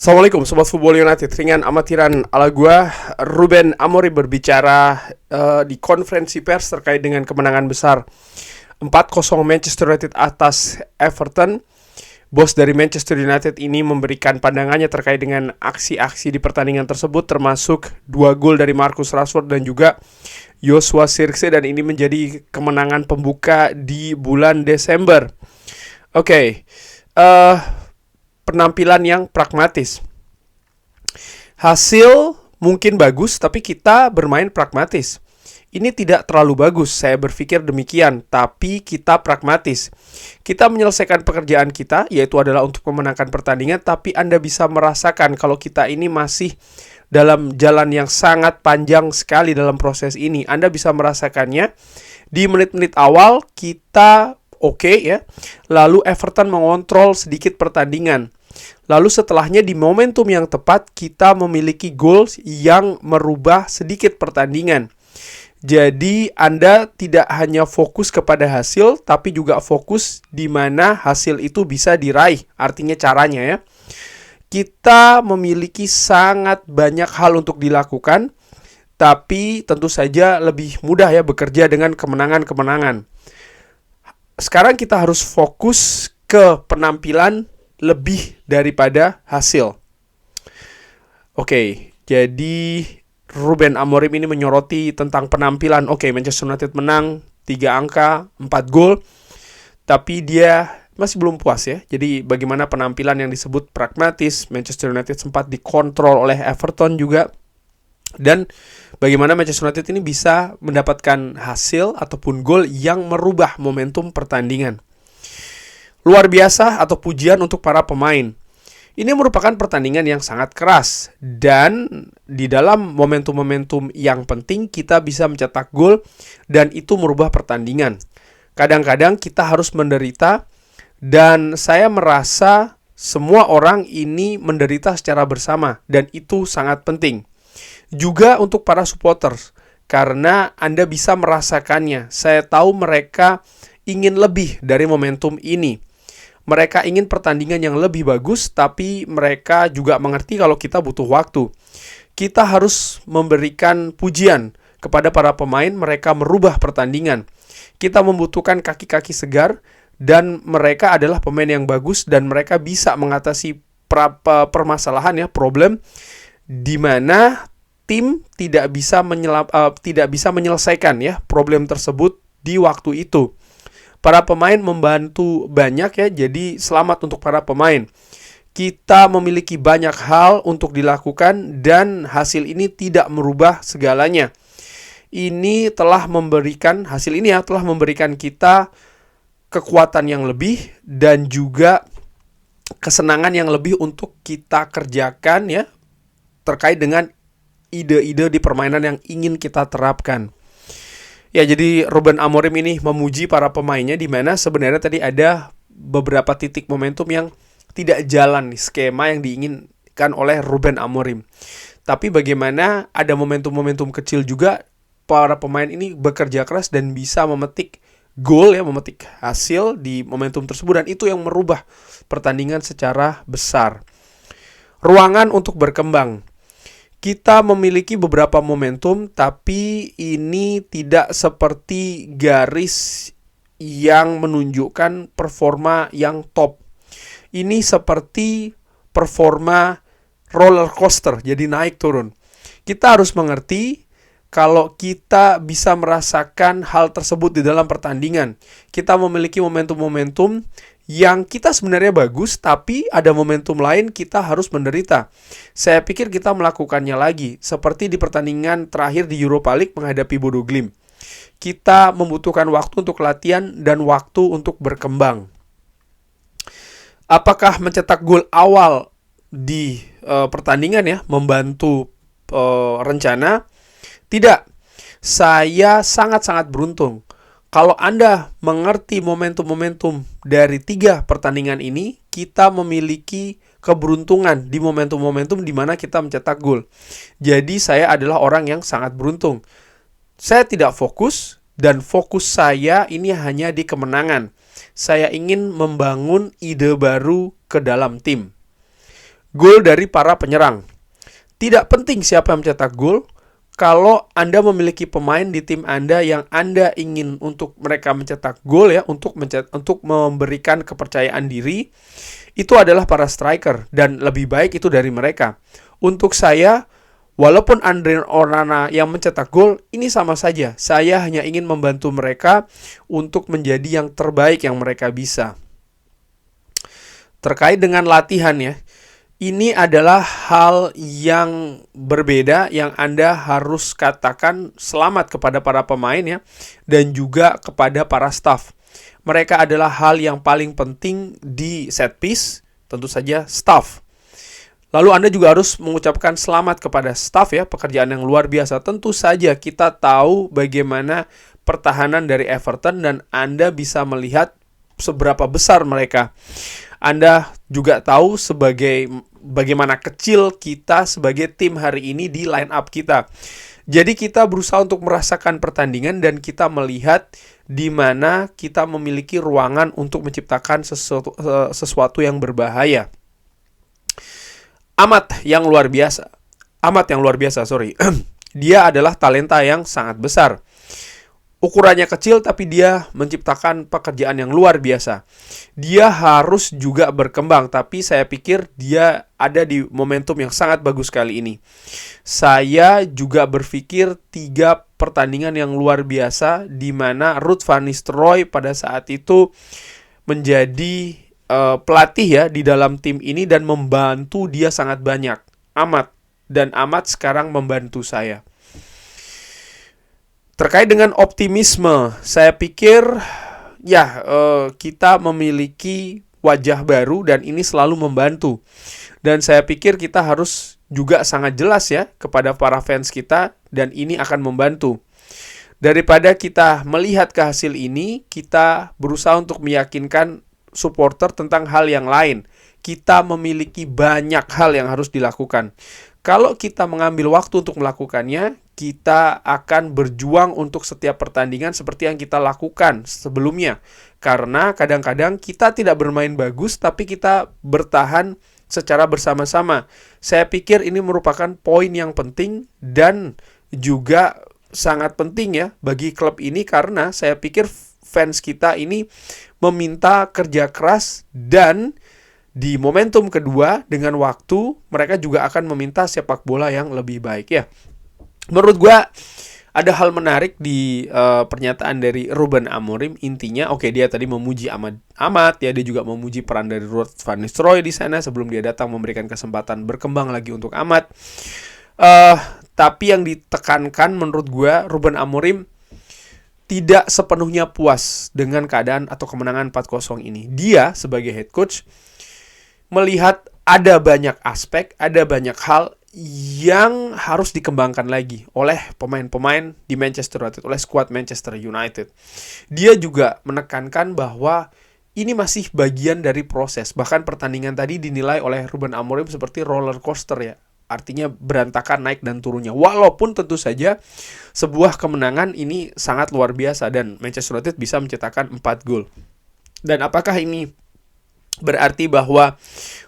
Assalamualaikum Sobat Football United. Ringan amatiran ala gua, Ruben Amorim berbicara di konferensi pers terkait dengan kemenangan besar 4-0 Manchester United atas Everton. Bos dari Manchester United ini memberikan pandangannya terkait dengan aksi-aksi di pertandingan tersebut, termasuk 2 gol dari Marcus Rashford dan juga Joshua Zirkzee, dan ini menjadi kemenangan pembuka di bulan Desember. Penampilan yang pragmatis. Hasil mungkin bagus, tapi kita bermain pragmatis. Ini tidak terlalu bagus, saya berpikir demikian, tapi kita pragmatis. Kita menyelesaikan pekerjaan kita, yaitu adalah untuk memenangkan pertandingan, tapi Anda bisa merasakan kalau kita ini masih dalam jalan yang sangat panjang sekali dalam proses ini. Anda bisa merasakannya di menit-menit awal kita oke ya. Lalu Everton mengontrol sedikit pertandingan. Lalu setelahnya di momentum yang tepat kita memiliki gol yang merubah sedikit pertandingan. Jadi Anda tidak hanya fokus kepada hasil, tapi juga fokus di mana hasil itu bisa diraih. Artinya caranya ya. Kita memiliki sangat banyak hal untuk dilakukan, tapi tentu saja lebih mudah ya bekerja dengan kemenangan-kemenangan. Sekarang kita harus fokus ke penampilan lebih daripada hasil. Jadi Ruben Amorim ini menyoroti tentang penampilan. Manchester United menang 3 angka, 4 gol, tapi dia masih belum puas ya. Jadi bagaimana penampilan yang disebut pragmatis, Manchester United sempat dikontrol oleh Everton juga, dan bagaimana Manchester United ini bisa mendapatkan hasil ataupun gol yang merubah momentum pertandingan. Luar biasa atau pujian untuk para pemain. Ini merupakan pertandingan yang sangat keras, dan di dalam momentum-momentum yang penting kita bisa mencetak gol dan itu merubah pertandingan. Kadang-kadang kita harus menderita, dan saya merasa semua orang ini menderita secara bersama, dan itu sangat penting. Juga untuk para supporters, karena Anda bisa merasakannya. Saya tahu mereka ingin lebih dari momentum ini. Mereka ingin pertandingan yang lebih bagus, tapi mereka juga mengerti kalau kita butuh waktu. Kita harus memberikan pujian kepada para pemain, mereka merubah pertandingan. Kita membutuhkan kaki-kaki segar, dan mereka adalah pemain yang bagus, dan mereka bisa mengatasi permasalahan ya, problem, di mana tim tidak bisa menyelesaikan ya problem tersebut di waktu itu. Para pemain membantu banyak ya, jadi selamat untuk para pemain. Kita memiliki banyak hal untuk dilakukan, dan hasil ini tidak merubah segalanya. Hasil ini telah memberikan kita kekuatan yang lebih dan juga kesenangan yang lebih untuk kita kerjakan ya, terkait dengan ide-ide di permainan yang ingin kita terapkan. Ya, jadi Ruben Amorim ini memuji para pemainnya, di mana sebenarnya tadi ada beberapa titik momentum yang tidak jalan nih, skema yang diinginkan oleh Ruben Amorim. Tapi bagaimana ada momentum-momentum kecil juga, para pemain ini bekerja keras dan bisa memetik gol ya, memetik hasil di momentum tersebut, dan itu yang merubah pertandingan secara besar. Ruangan untuk berkembang. Kita memiliki beberapa momentum, tapi ini tidak seperti garis yang menunjukkan performa yang top. Ini seperti performa roller coaster, jadi naik turun. Kita harus mengerti kalau kita bisa merasakan hal tersebut di dalam pertandingan. Kita memiliki momentum-momentum yang kita sebenarnya bagus, tapi ada momentum lain kita harus menderita. Saya pikir kita melakukannya lagi, seperti di pertandingan terakhir di Europa League menghadapi Bodo Glimt. Kita membutuhkan waktu untuk latihan dan waktu untuk berkembang. Apakah mencetak gol awal di pertandingan ya membantu rencana? Tidak. Saya sangat-sangat beruntung. Kalau Anda mengerti momentum-momentum dari 3 pertandingan ini, kita memiliki keberuntungan di momentum-momentum di mana kita mencetak gol. Jadi saya adalah orang yang sangat beruntung. Saya tidak fokus, dan fokus saya ini hanya di kemenangan. Saya ingin membangun ide baru ke dalam tim. gol dari para penyerang. Tidak penting siapa yang mencetak gol, kalau Anda memiliki pemain di tim Anda yang Anda ingin untuk mereka mencetak gol ya, untuk memberikan kepercayaan diri, itu adalah para striker dan lebih baik itu dari mereka. Untuk saya, walaupun Andre Onana yang mencetak gol, ini sama saja. Saya hanya ingin membantu mereka untuk menjadi yang terbaik yang mereka bisa. Terkait dengan latihan ya, ini adalah hal yang berbeda yang Anda harus katakan selamat kepada para pemain ya, dan juga kepada para staff. Mereka adalah hal yang paling penting di set piece, tentu saja staff. Lalu Anda juga harus mengucapkan selamat kepada staff ya, pekerjaan yang luar biasa. Tentu saja kita tahu bagaimana pertahanan dari Everton dan Anda bisa melihat seberapa besar mereka. Anda juga tahu bagaimana kecil kita sebagai tim hari ini di line up kita. Jadi kita berusaha untuk merasakan pertandingan dan kita melihat di mana kita memiliki ruangan untuk menciptakan sesuatu yang berbahaya. Amat yang luar biasa, Dia adalah talenta yang sangat besar. Ukurannya kecil tapi dia menciptakan pekerjaan yang luar biasa. Dia harus juga berkembang, tapi saya pikir dia ada di momentum yang sangat bagus kali ini. Saya juga berpikir 3 pertandingan yang luar biasa di mana Ruud van Nistelrooy pada saat itu menjadi pelatih ya di dalam tim ini dan membantu dia sangat banyak. Amat sekarang membantu saya. Terkait dengan optimisme, saya pikir ya kita memiliki wajah baru dan ini selalu membantu. Dan saya pikir kita harus juga sangat jelas ya kepada para fans kita dan ini akan membantu. Daripada kita melihat ke hasil ini, kita berusaha untuk meyakinkan supporter tentang hal yang lain. Kita memiliki banyak hal yang harus dilakukan. Kalau kita mengambil waktu untuk melakukannya, kita akan berjuang untuk setiap pertandingan seperti yang kita lakukan sebelumnya. Karena kadang-kadang kita tidak bermain bagus, tapi kita bertahan secara bersama-sama. Saya pikir ini merupakan poin yang penting dan juga sangat penting ya bagi klub ini, karena saya pikir fans kita ini meminta kerja keras dan di momentum kedua dengan waktu mereka juga akan meminta sepak bola yang lebih baik ya. Menurut gue ada hal menarik di pernyataan dari Ruben Amorim. Intinya dia tadi memuji Amat ya, dia juga memuji peran dari Ruud van Nistelrooy di sana sebelum dia datang memberikan kesempatan berkembang lagi untuk Amat. Tapi yang ditekankan menurut gue, Ruben Amorim tidak sepenuhnya puas dengan keadaan atau kemenangan 4-0 ini. Dia sebagai head coach melihat ada banyak aspek, ada banyak hal yang harus dikembangkan lagi oleh pemain-pemain di Manchester United, oleh skuad Manchester United. Dia juga menekankan bahwa ini masih bagian dari proses. Bahkan pertandingan tadi dinilai oleh Ruben Amorim seperti roller coaster ya. Artinya berantakan naik dan turunnya. Walaupun tentu saja sebuah kemenangan ini sangat luar biasa dan Manchester United bisa mencetakkan 4 gol. Dan apakah ini berarti bahwa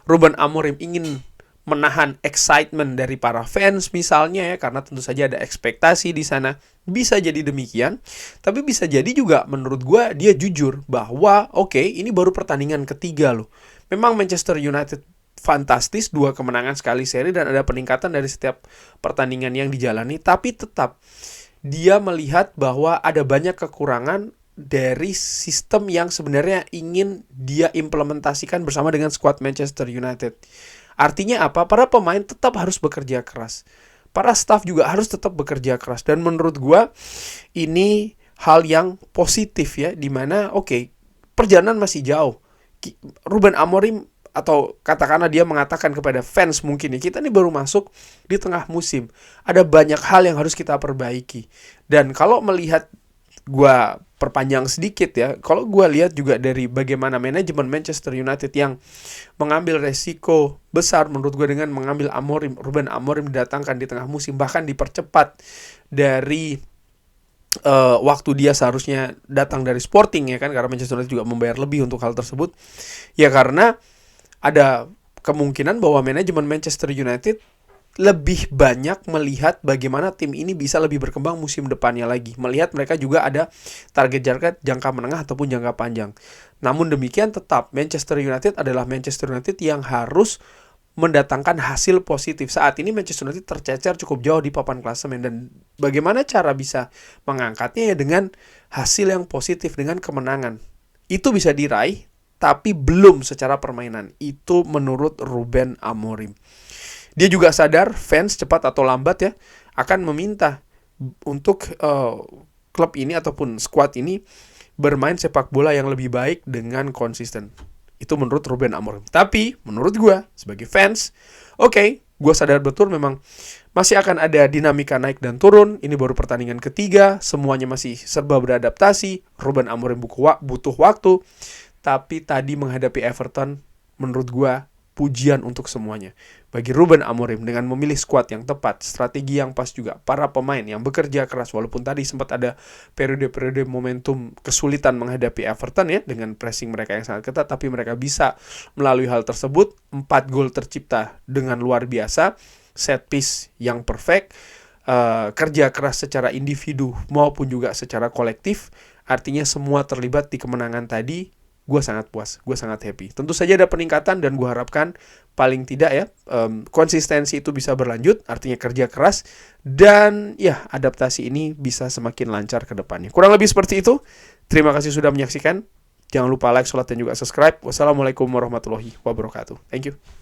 Ruben Amorim ingin menahan excitement dari para fans misalnya ya, karena tentu saja ada ekspektasi di sana. Bisa jadi demikian, tapi bisa jadi juga menurut gue dia jujur bahwa ini baru pertandingan ketiga loh. Memang Manchester United fantastis, 2 kemenangan sekali seri dan ada peningkatan dari setiap pertandingan yang dijalani, tapi tetap dia melihat bahwa ada banyak kekurangan dari sistem yang sebenarnya ingin dia implementasikan bersama dengan skuad Manchester United. Artinya apa? Para pemain tetap harus bekerja keras. Para staff juga harus tetap bekerja keras. Dan menurut gua ini hal yang positif ya, dimana perjalanan masih jauh. Ruben Amorim atau katakanlah dia mengatakan kepada fans mungkin ya, kita ini baru masuk di tengah musim. Ada banyak hal yang harus kita perbaiki. Dan kalau melihat gua perpanjang sedikit ya, kalau gue lihat juga dari bagaimana manajemen Manchester United yang mengambil resiko besar menurut gue dengan mengambil Ruben Amorim didatangkan di tengah musim, bahkan dipercepat dari waktu dia seharusnya datang dari Sporting ya kan, karena Manchester United juga membayar lebih untuk hal tersebut ya, karena ada kemungkinan bahwa manajemen Manchester United lebih banyak melihat bagaimana tim ini bisa lebih berkembang musim depannya lagi. Melihat mereka juga ada target jangka menengah ataupun jangka panjang. Namun demikian tetap Manchester United adalah Manchester United yang harus mendatangkan hasil positif. Saat ini Manchester United tercecer cukup jauh di papan klasemen, dan bagaimana cara bisa mengangkatnya ya dengan hasil yang positif, dengan kemenangan. Itu bisa diraih, tapi belum secara permainan. Itu menurut Ruben Amorim. Dia juga sadar fans cepat atau lambat ya akan meminta untuk klub ini ataupun skuad ini bermain sepak bola yang lebih baik dengan konsisten. Itu menurut Ruben Amorim. Tapi menurut gue sebagai fans, gue sadar betul memang masih akan ada dinamika naik dan turun. Ini baru pertandingan ketiga, semuanya masih serba beradaptasi. Ruben Amorim butuh waktu. Tapi tadi menghadapi Everton, menurut gue pujian untuk semuanya. Bagi Ruben Amorim dengan memilih skuad yang tepat, strategi yang pas juga, para pemain yang bekerja keras, walaupun tadi sempat ada periode-periode momentum kesulitan menghadapi Everton ya, dengan pressing mereka yang sangat ketat, tapi mereka bisa melalui hal tersebut. 4 gol tercipta dengan luar biasa, set piece yang perfect, kerja keras secara individu maupun juga secara kolektif, artinya semua terlibat di kemenangan tadi. Gue sangat puas, gue sangat happy. Tentu saja ada peningkatan dan gue harapkan paling tidak ya konsistensi itu bisa berlanjut, artinya kerja keras, dan ya adaptasi ini bisa semakin lancar ke depannya. Kurang lebih seperti itu. Terima kasih sudah menyaksikan. Jangan lupa like, share, dan juga subscribe. Wassalamualaikum warahmatullahi wabarakatuh. Thank you.